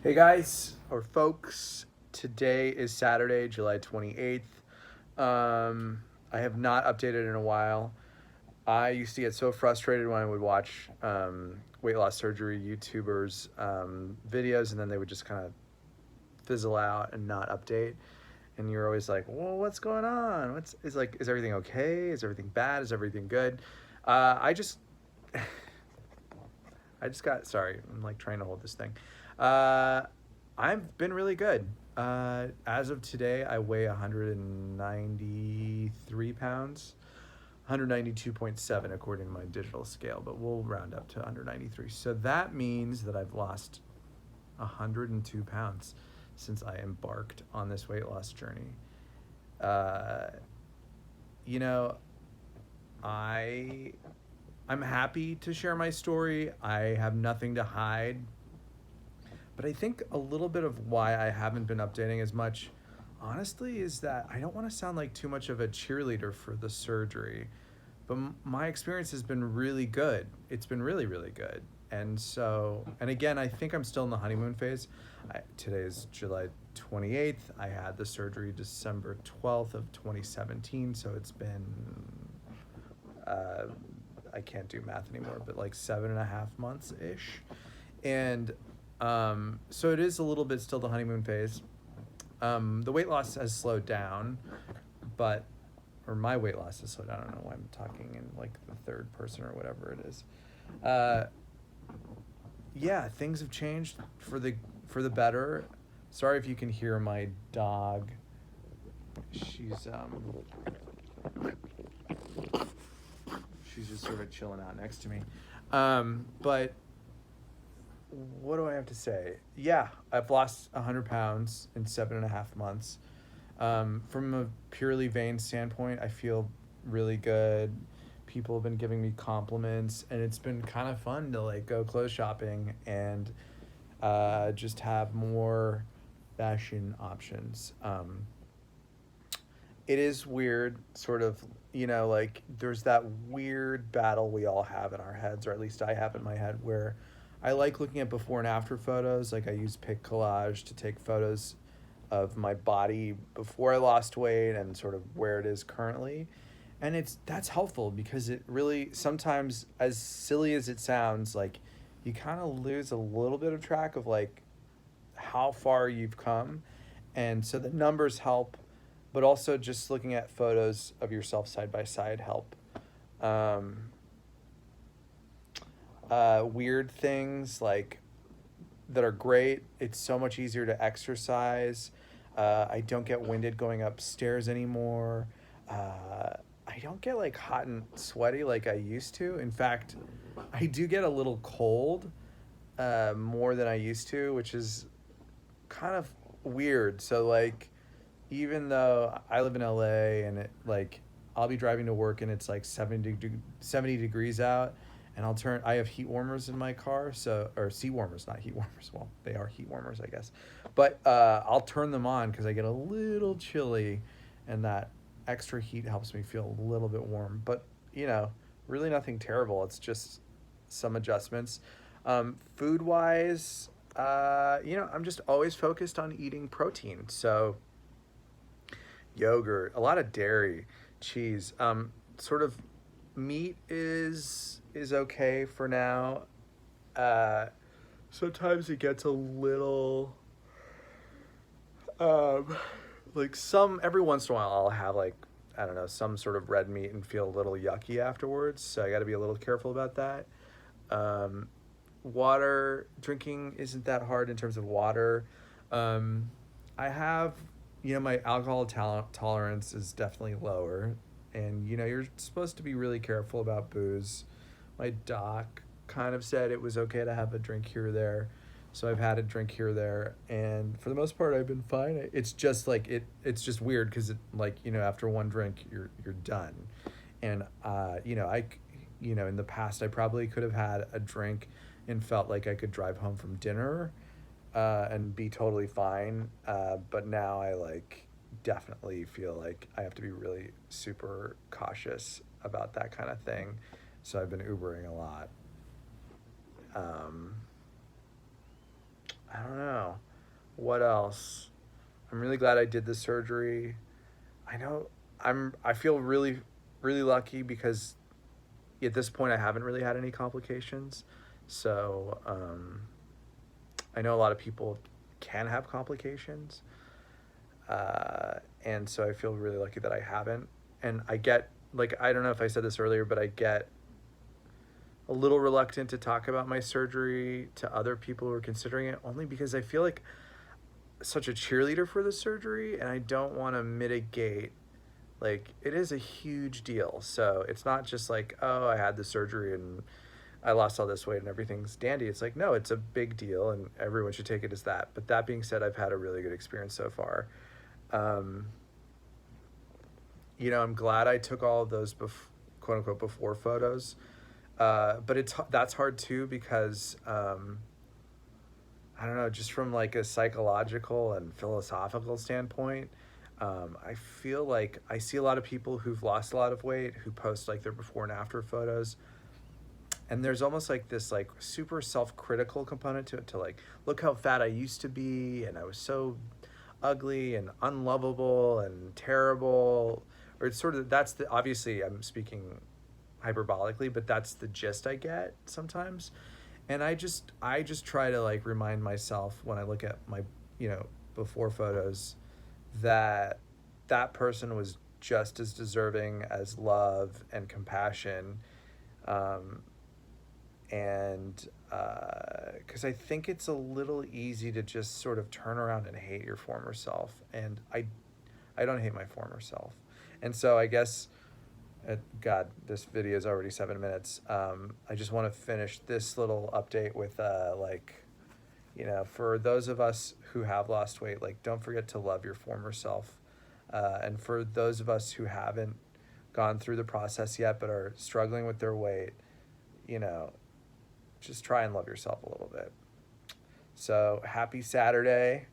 Hey guys, or folks, today is Saturday, July 28th. I have not updated in a while. I used to get so frustrated when I would watch weight loss surgery YouTubers videos and then they would just kind of fizzle out and not update. And you're always like, well, what's going on? Is everything okay? Is everything bad? Is everything good? I just sorry, I'm like trying to hold this thing. Uh, I've been really good. As of today, I weigh 193 pounds, 192.7 according to my digital scale, but we'll round up to 193. So that means that I've lost 102 pounds since I embarked on this weight loss journey. Uh, you know, I I'm happy to share my story. I have nothing to hide. But I think a little bit of why I haven't been updating as much, honestly, is that I don't want to sound like too much of a cheerleader for the surgery. But my experience has been really good. It's been really, really good. And so, and again, I think I'm still in the honeymoon phase. Today is July 28th. I had the surgery December 12th of 2017. So it's been, uh, I can't do math anymore, but like 7.5 months-ish. And so it is a little bit still the honeymoon phase. The weight loss has slowed down, or my weight loss has slowed down. I don't know why I'm talking in like the third person or whatever it is. Yeah, things have changed for the better. Sorry if you can hear my dog. She's just sort of chilling out next to me. But what do I have to say? Yeah, I've lost 100 pounds in 7.5 months. From a purely vain standpoint, I feel really good. People have been giving me compliments, and it's been kind of fun to like go clothes shopping and just have more fashion options. It is weird, sort of, like there's that weird battle we all have in our heads, or at least I have in my head, where I like looking at before and after photos. Like I use Pic Collage to take photos of my body before I lost weight and sort of where it is currently. And that's helpful because it really sometimes, as silly as it sounds, like you kind of lose a little bit of track of like how far you've come. And so the numbers help, but also just looking at photos of yourself side by side help. Weird things like that are great. It's so much easier to exercise. I don't get winded going upstairs anymore. I don't get like hot and sweaty like I used to. In fact, I do get a little cold more than I used to, which is kind of weird. So like, even though I live in LA and I'll be driving to work and it's like 70 degrees out, and I have heat warmers in my car, or seat warmers, not heat warmers. Well, they are heat warmers, I guess. But I'll turn them on because I get a little chilly, and that extra heat helps me feel a little bit warm. But, really nothing terrible. It's just some adjustments. Food wise, I'm just always focused on eating protein. So, yogurt, a lot of dairy, cheese. Sort of meat is okay for now. Sometimes it gets a little like every once in a while I'll have like, I don't know, some sort of red meat and feel a little yucky afterwards. So I got to be a little careful about that. Water drinking isn't that hard in terms of water. I have, my alcohol tolerance is definitely lower. And, you're supposed to be really careful about booze. My doc kind of said it was okay to have a drink here or there. So I've had a drink here or there. And for the most part, I've been fine. It's just like, it's just weird because after one drink, you're done. And, in the past, I probably could have had a drink and felt like I could drive home from dinner and be totally fine. But now I definitely feel like I have to be really super cautious about that kind of thing. So I've been Ubering a lot. I don't know. What else? I'm really glad I did the surgery. I know I feel really, really lucky because at this point I haven't really had any complications. So I know a lot of people can have complications. And so I feel really lucky that I haven't. And I get, like, I don't know if I said this earlier, but I get a little reluctant to talk about my surgery to other people who are considering it, only because I feel like such a cheerleader for the surgery, and I don't want to mitigate. Like, it is a huge deal. So it's not just like, oh, I had the surgery and I lost all this weight and everything's dandy. It's like, no, it's a big deal and everyone should take it as that. But that being said, I've had a really good experience so far. You know, I'm glad I took all of those quote unquote before photos. But that's hard too, because I don't know, just from like a psychological and philosophical standpoint, I feel like I see a lot of people who've lost a lot of weight who post like their before and after photos, and there's almost like this like super self-critical component to it, to like, look how fat I used to be and I was so ugly and unlovable and terrible. Or it's sort of, that's the, obviously I'm speaking hyperbolically, but that's the gist I get sometimes. And I just try to like remind myself when I look at my, you know, before photos, that that person was just as deserving as love and compassion. And because I think it's a little easy to just sort of turn around and hate your former self, and I don't hate my former self. And so I guess, God, this video is already 7 minutes. I just want to finish this little update with like, you know, for those of us who have lost weight, like, don't forget to love your former self. And for those of us who haven't gone through the process yet but are struggling with their weight, you know, just try and love yourself a little bit. So happy Saturday.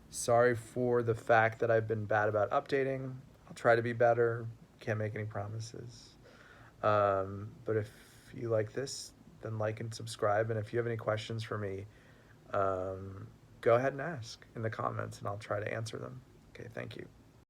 Sorry for the fact that I've been bad about updating. I'll try to be better. Can't make any promises. But if you like this, then like and subscribe. And if you have any questions for me, go ahead and ask in the comments and I'll try to answer them. Okay, thank you.